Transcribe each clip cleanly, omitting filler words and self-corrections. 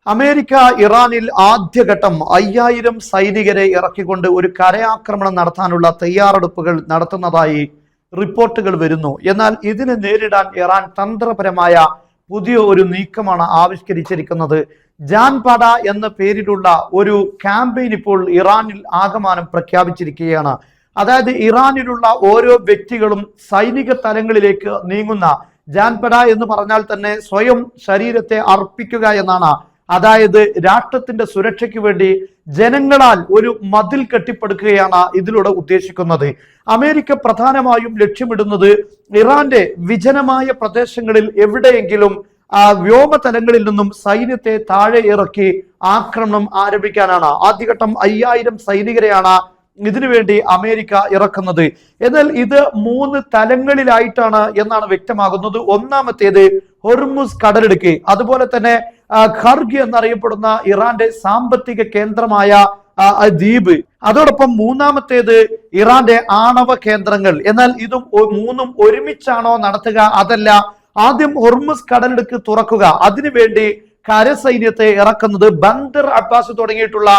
America ഇറാനിൽ ആദ്യഘട്ടം 5000 സൈനികരെ ഇറക്കിക്കൊണ്ട് ഒരു കരയാക്രമണം നടത്താനുള്ള തയ്യാറെടുപ്പുകൾ നടത്തുന്നതായി റിപ്പോർട്ടുകൾ വരുന്നു. എന്നാൽ ഇതിനെ നേരിടാൻ ഇറാൻ തന്ത്രപരമായ പുതിയ ഒരു നീക്കമാണ് ആവിഷ്കരിച്ചിരിക്കുന്നത്. ജാൻപട എന്ന പേരിലുള്ള ഒരു ക്യാമ്പയിൻ ഇപ്പോൾ ഇറാനിൽ ആകമാനം പ്രഖ്യാപിച്ചിരിക്കുകയാണ്. അതായത് ഇറാനിലുള്ള ഓരോ വ്യക്തികളും സൈനിക തലങ്ങളിലേക്ക് നീങ്ങുന്ന, ജാൻപട എന്ന് പറഞ്ഞാൽ തന്നെ സ്വയം ശരീരത്തെ അർപ്പിക്കുക എന്നാണ്. അതായത് രാഷ്ട്രത്തിന്റെ സുരക്ഷയ്ക്ക് വേണ്ടി ജനങ്ങളാൽ ഒരു മതിൽ കെട്ടിപ്പടുക്കുകയാണ് ഇതിലൂടെ ഉദ്ദേശിക്കുന്നത്. അമേരിക്ക പ്രധാനമായും ലക്ഷ്യമിടുന്നത് ഇറാന്റെ വിജനമായ പ്രദേശങ്ങളിൽ എവിടെയെങ്കിലും വ്യോമതലങ്ങളിൽ നിന്നും സൈന്യത്തെ താഴെ ഇറക്കി ആക്രമണം ആരംഭിക്കാനാണ്. ആദ്യഘട്ടം 5000 സൈനികരെയാണ് ഇതിനുവേണ്ടി അമേരിക്ക ഇറക്കുന്നത്. എന്നാൽ ഇത് 3 തലങ്ങളിലായിട്ടാണ് എന്നാണ് വ്യക്തമാകുന്നത്. ഒന്നാമത്തേത് ഹൊർമുസ് കടലിടുക്ക്, അതുപോലെ തന്നെ ഖർഗ് എന്നറിയപ്പെടുന്ന ഇറാന്റെ സാമ്പത്തിക കേന്ദ്രമായ ദ്വീപ്, അതോടൊപ്പം മൂന്നാമത്തേത് ഇറാന്റെ ആണവ കേന്ദ്രങ്ങൾ. എന്നാൽ ഇതും മൂന്നും ഒരുമിച്ചാണോ നടത്തുക? അതല്ല, ആദ്യം ഹൊർമുസ് കടലിടുക്ക് തുറക്കുക, അതിനുവേണ്ടി കരസൈന്യത്തെ ഇറക്കുന്നത് ബന്ദർ അബ്ബാസ് തുടങ്ങിയിട്ടുള്ള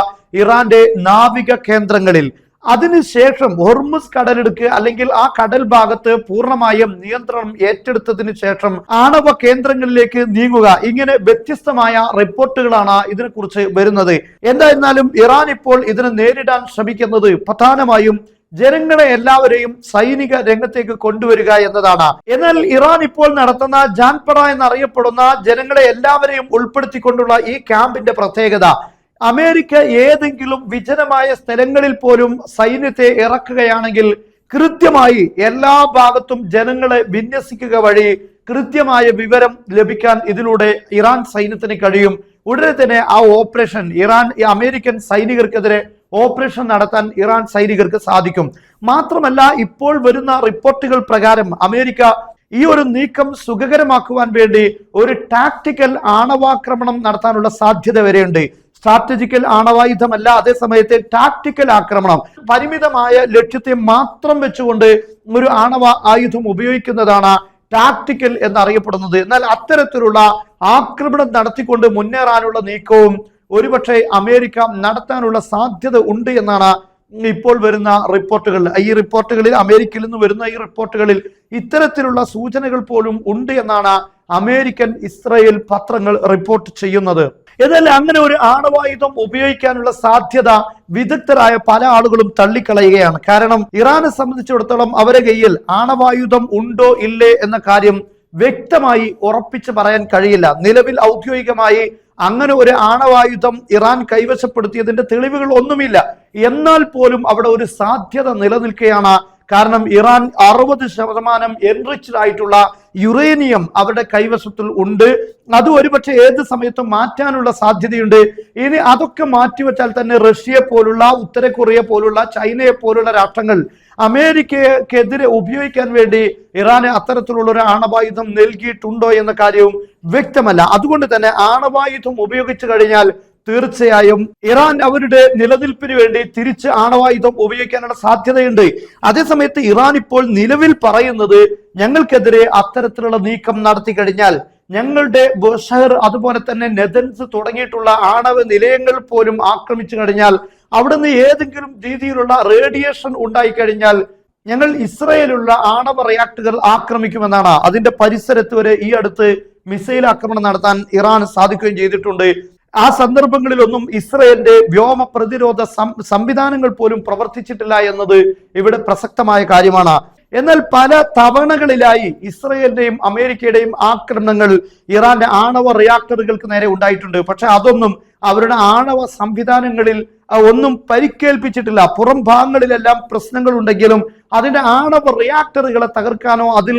ഇറാന്റെ നാവിക കേന്ദ്രങ്ങളിൽ. അതിനുശേഷം ഹൊർമുസ് കടലിടുക്ക് അല്ലെങ്കിൽ ആ കടൽ ഭാഗത്ത് പൂർണ്ണമായും നിയന്ത്രണം ഏറ്റെടുത്തതിന് ശേഷം ആണവ കേന്ദ്രങ്ങളിലേക്ക് നീങ്ങുക. ഇങ്ങനെ വ്യത്യസ്തമായ റിപ്പോർട്ടുകളാണ് ഇതിനെക്കുറിച്ച് വരുന്നത്. എന്തായിരുന്നാലും ഇറാൻ ഇപ്പോൾ ഇതിനെ നേരിടാൻ ശ്രമിക്കുന്നത് പ്രധാനമായും ജനങ്ങളെ എല്ലാവരെയും സൈനിക രംഗത്തേക്ക് കൊണ്ടുവരിക എന്നതാണ്. എന്നാൽ ഇറാൻ ഇപ്പോൾ നടത്തുന്ന ജാൻപട എന്നറിയപ്പെടുന്ന ജനങ്ങളെ എല്ലാവരെയും ഉൾപ്പെടുത്തിക്കൊണ്ടുള്ള ഈ ക്യാമ്പിന്റെ പ്രത്യേകത, അമേരിക്ക ഏതെങ്കിലും വിജനമായ സ്ഥലങ്ങളിൽ പോലും സൈന്യത്തെ ഇറക്കുകയാണെങ്കിൽ കൃത്യമായി എല്ലാ ഭാഗത്തും ജനങ്ങളെ വിന്യസിക്കുക വഴി കൃത്യമായ വിവരം ലഭിക്കാൻ ഇതിലൂടെ ഇറാൻ സൈന്യത്തിന് കഴിയും. ഉടനെ തന്നെ ആ ഓപ്പറേഷൻ അമേരിക്കൻ സൈനികർക്കെതിരെ ഓപ്പറേഷൻ നടത്താൻ ഇറാൻ സൈനികർക്ക് സാധിക്കും. മാത്രമല്ല, ഇപ്പോൾ വരുന്ന റിപ്പോർട്ടുകൾ പ്രകാരം അമേരിക്ക ഈ ഒരു നീക്കം സുഖകരമാക്കുവാൻ വേണ്ടി ഒരു ടാക്ടിക്കൽ ആണവാക്രമണം നടത്താനുള്ള സാധ്യത വരെയുണ്ട്. സ്ട്രാറ്റജിക്കൽ ആണവായുധമല്ല, അതേസമയത്ത് ടാക്ടിക്കൽ ആക്രമണം, പരിമിതമായ ലക്ഷ്യത്തെ മാത്രം വെച്ചുകൊണ്ട് ഒരു ആണവ ആയുധം ഉപയോഗിക്കുന്നതാണ് ടാക്ടിക്കൽ എന്നറിയപ്പെടുന്നത്. എന്നാൽ അത്തരത്തിലുള്ള ആക്രമണം നടത്തിക്കൊണ്ട് മുന്നേറാനുള്ള നീക്കവും ഒരുപക്ഷെ അമേരിക്ക നടത്താനുള്ള സാധ്യത ഉണ്ട് എന്നാണ് ഇപ്പോൾ വരുന്ന റിപ്പോർട്ടുകൾ. ഈ റിപ്പോർട്ടുകളിൽ, അമേരിക്കയിൽ നിന്ന് വരുന്ന ഈ റിപ്പോർട്ടുകളിൽ ഇത്തരത്തിലുള്ള സൂചനകൾ പോലും ഉണ്ട് എന്നാണ് അമേരിക്കൻ ഇസ്രായേൽ പത്രങ്ങൾ റിപ്പോർട്ട് ചെയ്യുന്നത്. എന്നാൽ അങ്ങനെ ഒരു ആണവായുധം ഉപയോഗിക്കാനുള്ള സാധ്യത വിദഗ്ധരായ പല ആളുകളും തള്ളിക്കളയുകയാണ്. കാരണം ഇറാനെ സംബന്ധിച്ചിടത്തോളം അവരുടെ കയ്യിൽ ആണവായുധം ഉണ്ടോ ഇല്ലേ എന്ന കാര്യം വ്യക്തമായി ഉറപ്പിച്ച് പറയാൻ കഴിയില്ല. നിലവിൽ ഔദ്യോഗികമായി അങ്ങനെ ഒരു ആണവായുധം ഇറാൻ കൈവശപ്പെടുത്തിയതിന്റെ തെളിവുകൾ ഒന്നുമില്ല. എന്നാൽ പോലും അവിടെ ഒരു സാധ്യത നിലനിൽക്കുകയാണ്. കാരണം ഇറാൻ 60% എൻറിച്ച്ഡ് ആയിട്ടുള്ള യുറേനിയം അവരുടെ കൈവശത്തിൽ ഉണ്ട്. അത് ഒരുപക്ഷെ ഏത് സമയത്തും മാറ്റാനുള്ള സാധ്യതയുണ്ട്. ഇനി അതൊക്കെ മാറ്റിവെച്ചാൽ തന്നെ റഷ്യയെ പോലുള്ള, ഉത്തര കൊറിയ പോലുള്ള, ചൈനയെ പോലുള്ള രാഷ്ട്രങ്ങൾ അമേരിക്കക്കെതിരെ ഉപയോഗിക്കാൻ വേണ്ടി ഇറാന് അത്തരത്തിലുള്ള ഒരു ആണവായുധം നൽകിയിട്ടുണ്ടോ എന്ന കാര്യവും വ്യക്തമല്ല. അതുകൊണ്ട് തന്നെ ആണവായുധം ഉപയോഗിച്ചു കഴിഞ്ഞാൽ തീർച്ചയായും ഇറാൻ അവരുടെ നിലനിൽപ്പിന് വേണ്ടി തിരിച്ച് ആണവായുധം ഉപയോഗിക്കാനുള്ള സാധ്യതയുണ്ട്. അതേസമയത്ത് ഇറാൻ ഇപ്പോൾ നിലവിൽ പറയുന്നത്, ഞങ്ങൾക്കെതിരെ അത്തരത്തിലുള്ള നീക്കം നടത്തി കഴിഞ്ഞാൽ ഞങ്ങളുടെ ബുഷഹർ, അതുപോലെ തന്നെ നെതൻസ് തുടങ്ങിയിട്ടുള്ള ആണവ നിലയങ്ങൾ പോലും ആക്രമിച്ചു കഴിഞ്ഞാൽ, അവിടുന്ന് ഏതെങ്കിലും രീതിയിലുള്ള റേഡിയേഷൻ ഉണ്ടായിക്കഴിഞ്ഞാൽ ഞങ്ങൾ ഇസ്രയേലുള്ള ആണവ റിയാക്ടറുകൾ ആക്രമിക്കുമെന്നാണ്. അതിന്റെ പരിസരത്ത് വരെ ഈ അടുത്ത് മിസൈൽ ആക്രമണം നടത്താൻ ഇറാൻ സാധിക്കുകയും ചെയ്തിട്ടുണ്ട്. ആ സന്ദർഭങ്ങളിലൊന്നും ഇസ്രയേലിന്റെ വ്യോമ പ്രതിരോധ സംവിധാനങ്ങൾ പോലും പ്രവർത്തിച്ചിട്ടില്ല എന്നത് ഇവിടെ പ്രസക്തമായ കാര്യമാണ്. എന്നാൽ പല തവണകളിലായി ഇസ്രയേലിന്റെയും അമേരിക്കയുടെയും ആക്രമണങ്ങൾ ഇറാന്റെ ആണവ റിയാക്ടറുകൾക്ക് നേരെ ഉണ്ടായിട്ടുണ്ട്. പക്ഷെ അതൊന്നും അവരുടെ ആണവ സംവിധാനങ്ങളിൽ ഒന്നും പരിക്കേൽപ്പിച്ചിട്ടില്ല. പുറം ഭാഗങ്ങളിലെല്ലാം പ്രശ്നങ്ങൾ ഉണ്ടെങ്കിലും അതിന്റെ ആണവ റിയാക്ടറുകളെ തകർക്കാനോ അതിൽ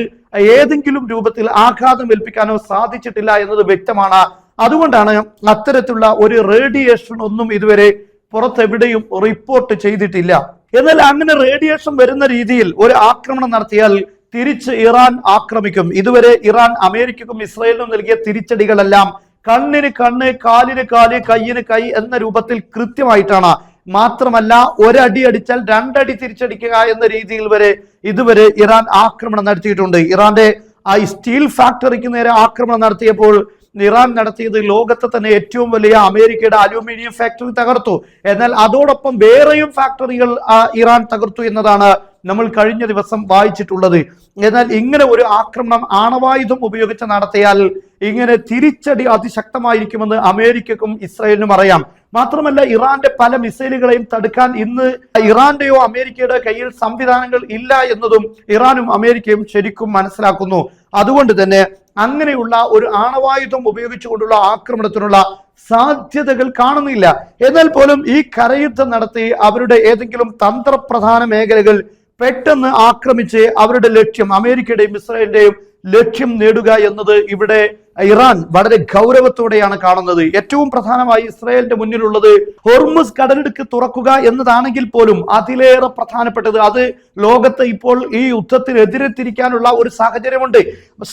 ഏതെങ്കിലും രൂപത്തിൽ ആഘാതം ഏൽപ്പിക്കാനോ സാധിച്ചിട്ടില്ല എന്നത് വ്യക്തമാണ്. അതുകൊണ്ടാണ് അത്തരത്തിലുള്ള ഒരു റേഡിയേഷൻ ഒന്നും ഇതുവരെ പുറത്തെവിടെയും റിപ്പോർട്ട് ചെയ്തിട്ടില്ല. എന്നാൽ അങ്ങനെ റേഡിയേഷൻ വരുന്ന രീതിയിൽ ഒരു ആക്രമണം നടത്തിയാൽ തിരിച്ച് ഇറാൻ ആക്രമിക്കും. ഇതുവരെ ഇറാൻ അമേരിക്കക്കും ഇസ്രായേലിനും നൽകിയ തിരിച്ചടികളെല്ലാം കണ്ണിന് കണ്ണ്, കാലിന് കാല്, കയ്യിന് കൈ എന്ന രൂപത്തിൽ കൃത്യമായിട്ടാണ്. മാത്രമല്ല, ഒരടി അടിച്ചാൽ 2 അടി തിരിച്ചടിക്കുക എന്ന രീതിയിൽ വരെ ഇതുവരെ ഇറാൻ ആക്രമണം നടത്തിയിട്ടുണ്ട്. ഇറാന്റെ സ്റ്റീൽ ഫാക്ടറിക്ക് നേരെ ആക്രമണം നടത്തിയപ്പോൾ ഇറാൻ നടത്തിയത് ലോകത്തെ തന്നെ ഏറ്റവും വലിയ അമേരിക്കയുടെ അലൂമിനിയം ഫാക്ടറി തകർത്തു. എന്നാൽ അതോടൊപ്പം വേറെയും ഫാക്ടറികൾ ഇറാൻ തകർത്തു എന്നതാണ് നമ്മൾ കഴിഞ്ഞ ദിവസം വായിച്ചിട്ടുള്ളത്. എന്നാൽ ഇങ്ങനെ ഒരു ആക്രമണം ആണവായുധം ഉപയോഗിച്ച് നടത്തിയാൽ ഇങ്ങനെ തിരിച്ചടി അതിശക്തമായിരിക്കുമെന്ന് അമേരിക്കക്കും ഇസ്രായേലിനും അറിയാം. മാത്രമല്ല, ഇറാന്റെ പല മിസൈലുകളെയും തടുക്കാൻ ഇന്ന് ഇറാന്റെയോ അമേരിക്കയുടെ കയ്യിൽ സംവിധാനങ്ങൾ ഇല്ല എന്നതും ഇറാനും അമേരിക്കയും ശരിക്കും മനസ്സിലാക്കുന്നു. അതുകൊണ്ട് തന്നെ അങ്ങനെയുള്ള ഒരു ആണവായുധം ഉപയോഗിച്ചുകൊണ്ടുള്ള ആക്രമണത്തിനുള്ള സാധ്യതകൾ കാണുന്നില്ല. എന്നാൽ പോലും ഈ കരയുദ്ധം നടത്തി അവരുടെ ഏതെങ്കിലും തന്ത്രപ്രധാന മേഖലകൾ പെട്ടെന്ന് ആക്രമിച്ച് അവരുടെ ലക്ഷ്യം, അമേരിക്കയുടെയും ഇസ്രായേലിന്റെയും ലക്ഷ്യം നേടുക എന്നത് ഇവിടെ ഇറാൻ വളരെ ഗൗരവത്തോടെയാണ് കാണുന്നത്. ഏറ്റവും പ്രധാനമായി ഇസ്രായേലിന്റെ മുന്നിലുള്ളത് ഹോർമുസ് കടലിടുക്ക് തുറക്കുക എന്നതാണെങ്കിൽ പോലും അതിലേറെ പ്രധാനപ്പെട്ടത് അത് ലോകത്ത് ഇപ്പോൾ ഈ യുദ്ധത്തിനെതിരെ തിരിക്കാനുള്ള ഒരു സാഹചര്യമുണ്ട്.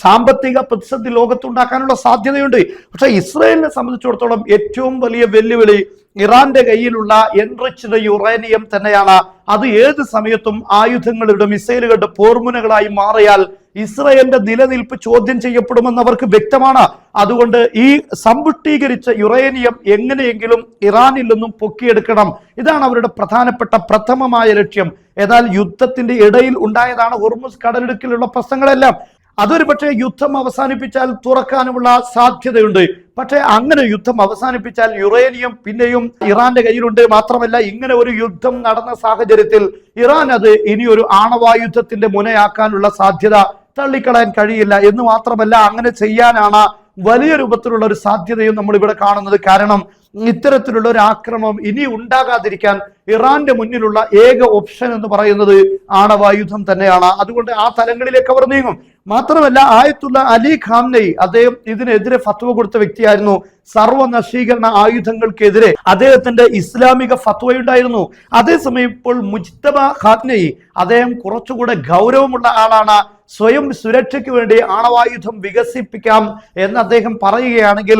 സാമ്പത്തിക പ്രതിസന്ധി ലോകത്തുണ്ടാക്കാനുള്ള സാധ്യതയുണ്ട്. പക്ഷെ ഇസ്രായേലിനെ സംബന്ധിച്ചിടത്തോളം ഏറ്റവും വലിയ വെല്ലുവിളി ഇറാന്റെ കയ്യിലുള്ള എൻറിച്ച്ഡ് യുറേനിയം തന്നെയാണ്. അത് ഏത് സമയത്തും ആയുധങ്ങളുടെ മിസൈലുകളുടെ പോർമുനകളായി മാറിയാൽ ഇസ്രായേലിന്റെ നിലനിൽപ്പ് ചോദ്യം ചെയ്യപ്പെടുമെന്ന് അവർക്ക് വ്യക്തമാണ്. അതുകൊണ്ട് ഈ സമ്പുഷ്ടീകരിച്ച യുറേനിയം എങ്ങനെയെങ്കിലും ഇറാനിൽ നിന്നും പൊക്കിയെടുക്കണം. ഇതാണ് അവരുടെ പ്രധാനപ്പെട്ട പ്രഥമമായ ലക്ഷ്യം. എന്നാൽ യുദ്ധത്തിന്റെ ഇടയിൽ ഉണ്ടായതാണ് ഹോർമുസ് കടലിടുക്കിലുള്ള പ്രശ്നങ്ങളെല്ലാം. അതൊരു പക്ഷേ യുദ്ധം അവസാനിപ്പിച്ചാൽ തുറക്കാനുമുള്ള സാധ്യതയുണ്ട്. പക്ഷേ അങ്ങനെ യുദ്ധം അവസാനിപ്പിച്ചാൽ യുറേനിയം പിന്നെയും ഇറാന്റെ കയ്യിലുണ്ട്. മാത്രമല്ല, ഇങ്ങനെ ഒരു യുദ്ധം നടന്ന സാഹചര്യത്തിൽ ഇറാൻ അത് ഇനിയൊരു ആണവായുദ്ധത്തിന്റെ മുനയാക്കാനുള്ള സാധ്യത തള്ളിക്കളയാൻ കഴിയില്ല. എന്ന് മാത്രമല്ല, അങ്ങനെ ചെയ്യാനാണ് വലിയ രൂപത്തിലുള്ള ഒരു സാധ്യതയും നമ്മൾ ഇവിടെ കാണുന്നത്. കാരണം ഇത്തരത്തിലുള്ള ഒരു ആക്രമണം ഇനി ഉണ്ടാകാതിരിക്കാൻ ഇറാന്റെ മുന്നിലുള്ള ഏക ഓപ്ഷൻ എന്ന് പറയുന്നത് ആണവായുധം തന്നെയാണ്. അതുകൊണ്ട് ആ തലങ്ങളിലേക്ക് അവർ നീങ്ങും. മാത്രമല്ല, ആയത്തുള്ള അലി ഖാംനയി അദ്ദേഹം ഇതിനെതിരെ ഫത്വ കൊടുത്ത വ്യക്തിയായിരുന്നു. സർവ്വനശീകരണ ആയുധങ്ങൾക്കെതിരെ അദ്ദേഹത്തിന്റെ ഇസ്ലാമിക ഫത്വയുണ്ടായിരുന്നു. അതേസമയം ഇപ്പോൾ മുജ്തബ ഖാംനയി അദ്ദേഹം കുറച്ചുകൂടെ ഗൗരവമുള്ള ആളാണ്. സ്വയം സുരക്ഷയ്ക്ക് വേണ്ടി ആണവായുധം വികസിപ്പിക്കാം എന്ന് അദ്ദേഹം പറയുകയാണെങ്കിൽ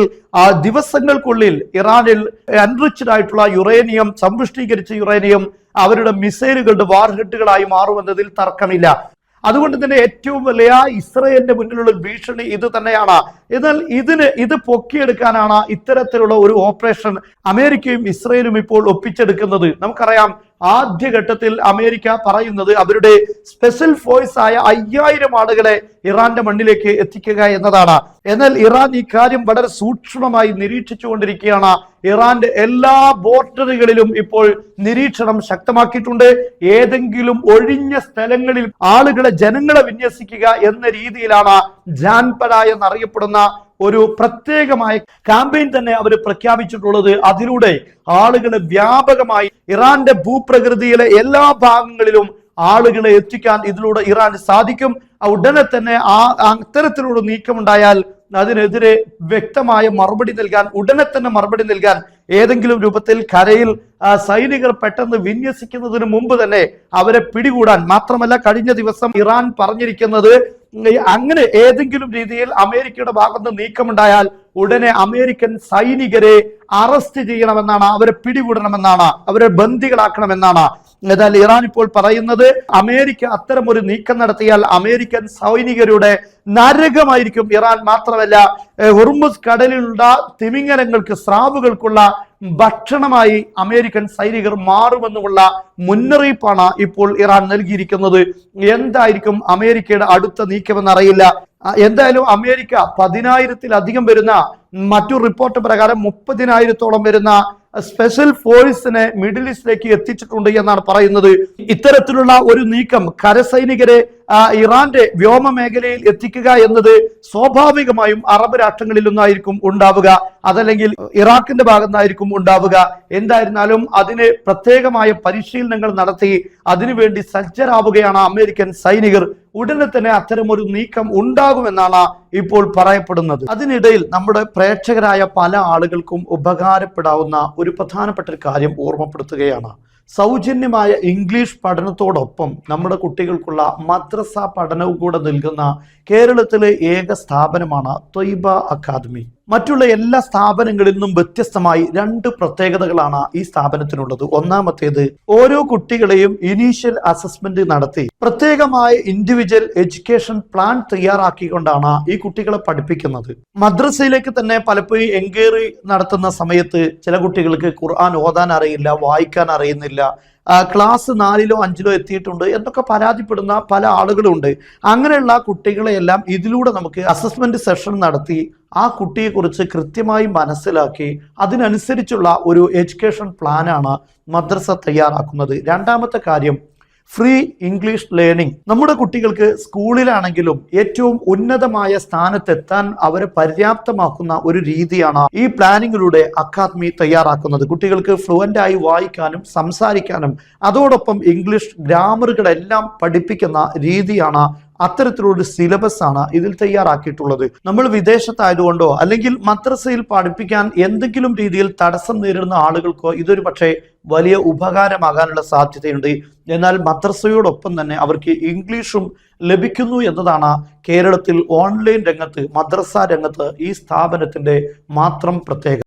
ദിവസങ്ങൾക്കുള്ളിൽ ഇറാനിൽ എൻറിച്ച്ഡ് ആയിട്ടുള്ള യുറേനിയം, സമ്പുഷ്ടീകരിച്ച യുറേനിയം അവരുടെ മിസൈലുകളുടെ വാർഹെഡുകളായി മാറുമെന്നതിൽ തർക്കമില്ല. അതുകൊണ്ട് തന്നെ ഏറ്റവും വലിയ ഇസ്രായേലിന്റെ മുന്നിലുള്ള ഭീഷണി ഇത് തന്നെയാണ്. എന്നാൽ ഇത് പൊക്കിയെടുക്കാനാണ് ഇത്തരത്തിലുള്ള ഒരു ഓപ്പറേഷൻ അമേരിക്കയും ഇസ്രായേലും ഇപ്പോൾ ഒപ്പിച്ചെടുക്കുന്നത്. നമുക്കറിയാം, ആദ്യഘട്ടത്തിൽ അമേരിക്ക പറയുന്നത് അവരുടെ സ്പെഷ്യൽ ഫോഴ്സ് ആയ 5000 ആളുകളെ ഇറാന്റെ മണ്ണിലേക്ക് എത്തിക്കുക എന്നതാണ്. എന്നാൽ ഇറാൻ ഈ കാര്യം വളരെ സൂക്ഷ്മമായി നിരീക്ഷിച്ചുകൊണ്ടിരിക്കുകയാണ്. ഇറാന്റെ എല്ലാ ബോർഡറുകളിലും ഇപ്പോൾ നിരീക്ഷണം ശക്തമാക്കിയിട്ടുണ്ട്. ഏതെങ്കിലും ഒഴിഞ്ഞ സ്ഥലങ്ങളിൽ ജനങ്ങളെ വിന്യസിക്കുക എന്ന രീതിയിലാണ് ജാൻപര എന്നറിയപ്പെടുന്ന ഒരു പ്രത്യേകമായ ക്യാമ്പയിൻ തന്നെ അവർ പ്രഖ്യാപിച്ചിട്ടുള്ളത്. അതിലൂടെ ആളുകളെ വ്യാപകമായി ഇറാന്റെ ഭൂപ്രകൃതിയിലെ എല്ലാ ഭാഗങ്ങളിലും ആളുകളെ എത്തിക്കാൻ ഇതിലൂടെ ഇറാൻ സാധിക്കും. ഉടനെ തന്നെ അത്തരത്തിലുള്ള നീക്കമുണ്ടായാൽ അതിനെതിരെ വ്യക്തമായ ഉടനെ തന്നെ മറുപടി നൽകാൻ ഏതെങ്കിലും രൂപത്തിൽ കരയിൽ സൈനികർ പെട്ടെന്ന് വിന്യസിക്കുന്നതിന് മുമ്പ് തന്നെ അവരെ പിടികൂടാൻ. മാത്രമല്ല, കഴിഞ്ഞ ദിവസം ഇറാൻ പറഞ്ഞിരിക്കുന്നത് അങ്ങനെ ഏതെങ്കിലും രീതിയിൽ അമേരിക്കയുടെ ഭാഗത്ത് നീക്കമുണ്ടായാൽ ഉടനെ അമേരിക്കൻ സൈനികരെ അറസ്റ്റ് ചെയ്യണമെന്നാണ്, അവരെ പിടികൂടണമെന്നാണ്, അവരെ ബന്ദികളാക്കണമെന്നാണ്. എന്നാൽ ഇറാൻ ഇപ്പോൾ പറയുന്നത് അമേരിക്ക അത്തരം ഒരു നീക്കം നടത്തിയാൽ അമേരിക്കൻ സൈനികരുടെ നരകമായിരിക്കും ഇറാൻ. മാത്രമല്ല, ഹോർമുസ് കടലിലുള്ള തിമിംഗലങ്ങൾക്ക്, സ്രാവുകൾക്കുള്ള ഭക്ഷണമായി അമേരിക്കൻ സൈനികർ മാറുമെന്നുള്ള മുന്നറിയിപ്പാണ് ഇപ്പോൾ ഇറാൻ നൽകിയിരിക്കുന്നത്. എന്തായിരിക്കും അമേരിക്കയുടെ അടുത്ത നീക്കമെന്നറിയില്ല. എന്തായാലും അമേരിക്ക 10,000-ലധികം വരുന്ന, മറ്റൊരു റിപ്പോർട്ട് പ്രകാരം 30,000-ഓളം വരുന്ന സ്പെഷ്യൽ ഫോഴ്സിനെ മിഡിൽ ഈസ്റ്റിലേക്ക് എത്തിച്ചിട്ടുണ്ട് എന്നാണ് പറയുന്നത്. ഇത്തരത്തിലുള്ള ഒരു നീക്കം കരസൈനികരെ ഇറാന്റെ വ്യോമ മേഖലയിൽ എത്തിക്കുക എന്നത് സ്വാഭാവികമായും അറബ് രാഷ്ട്രങ്ങളിൽ നിന്നായിരിക്കും ഉണ്ടാവുക, അതല്ലെങ്കിൽ ഇറാഖിന്റെ ഭാഗത്തുനിന്നായിരിക്കും ഉണ്ടാവുക. എന്തായിരുന്നാലും അതിന് പ്രത്യേകമായ പരിശീലനങ്ങൾ നടത്തി അതിനുവേണ്ടി സജ്ജരാവുകയാണ് അമേരിക്കൻ സൈനികർ. ഉടനെ തന്നെ അത്തരമൊരു നീക്കം ഉണ്ടാകുമെന്നാണ് ഇപ്പോൾ പറയപ്പെടുന്നത്. അതിനിടയിൽ നമ്മുടെ പ്രേക്ഷകരായ പല ആളുകൾക്കും ഉപകാരപ്പെടാവുന്ന ഒരു പ്രധാനപ്പെട്ട ഒരു കാര്യം ഓർമ്മപ്പെടുത്തുകയാണ്. സൗജന്യമായ ഇംഗ്ലീഷ് പഠനത്തോടൊപ്പം നമ്മുടെ കുട്ടികൾക്കുള്ള മദ്രസ പഠനവും കൂടെ നൽകുന്ന കേരളത്തിലെ ഏക സ്ഥാപനമാണ് ത്വയ്ബ അക്കാദമി. മറ്റുള്ള എല്ലാ സ്ഥാപനങ്ങളിൽ നിന്നും വ്യത്യസ്തമായി 2 പ്രത്യേകതകളാണ് ഈ സ്ഥാപനത്തിനുള്ളത്. ഒന്നാമത്തേത്, ഓരോ കുട്ടികളെയും ഇനീഷ്യൽ അസസ്മെന്റ് നടത്തി പ്രത്യേകമായ ഇൻഡിവിജ്വൽ എഡ്യൂക്കേഷൻ പ്ലാൻ തയ്യാറാക്കിക്കൊണ്ടാണ് ഈ കുട്ടികളെ പഠിപ്പിക്കുന്നത്. മദ്രസയിലേക്ക് തന്നെ പലപ്പോഴും എൻക്വയറി നടത്തുന്ന സമയത്ത് ചില കുട്ടികൾക്ക് ഖുർആൻ ഓതാൻ അറിയില്ല, വായിക്കാൻ അറിയുന്നില്ല, ക്ലാസ് 4ലോ 5ലോ എത്തിയിട്ടുണ്ട് എന്നൊക്കെ പരാതിപ്പെടുന്ന പല ആളുകളുണ്ട്. അങ്ങനെയുള്ള കുട്ടികളെയെല്ലാം ഇതിലൂടെ നമുക്ക് അസസ്മെന്റ് സെഷൻ നടത്തി ആ കുട്ടിയെക്കുറിച്ച് കൃത്യമായി മനസ്സിലാക്കി അതിനനുസരിച്ചുള്ള ഒരു എഡ്യൂക്കേഷൻ പ്ലാനാണ് മദ്രസ തയ്യാറാക്കുന്നത്. രണ്ടാമത്തെ കാര്യം, ഫ്രീ ഇംഗ്ലീഷ് ലേണിംഗ്. നമ്മുടെ കുട്ടികൾക്ക് സ്കൂളിലാണെങ്കിലും ഏറ്റവും ഉന്നതമായ സ്ഥാനത്തെത്താൻ അവരെ പര്യാപ്തമാക്കുന്ന ഒരു രീതിയാണ് ഈ പ്ലാനിങ്ങിലൂടെ അക്കാദമി തയ്യാറാക്കുന്നത്. കുട്ടികൾക്ക് ഫ്ലുവൻ്റ് ആയി വായിക്കാനും സംസാരിക്കാനും അതോടൊപ്പം ഇംഗ്ലീഷ് ഗ്രാമറുകളെല്ലാം പഠിപ്പിക്കുന്ന രീതിയാണ്, അത്തരത്തിലുള്ള സിലബസ് ആണ് ഇതിൽ തയ്യാറാക്കിയിട്ടുള്ളത്. നമ്മൾ വിദേശത്തായതുകൊണ്ടോ അല്ലെങ്കിൽ മദ്രസയിൽ പഠിപ്പിക്കാൻ എന്തെങ്കിലും രീതിയിൽ തടസ്സം നേരിടുന്ന ആളുകൾക്കോ ഇതൊരു പക്ഷേ വലിയ ഉപകാരമാകാനുള്ള സാധ്യതയുണ്ട്. എന്നാൽ മദ്രസയോടൊപ്പം തന്നെ അവർക്ക് ഇംഗ്ലീഷും ലഭിക്കുന്നു എന്നതാണ് കേരളത്തിൽ ഓൺലൈൻ രംഗത്ത്, മദ്രസ രംഗത്ത് ഈ സ്ഥാപനത്തിന്റെ മാത്രം പ്രത്യേകത.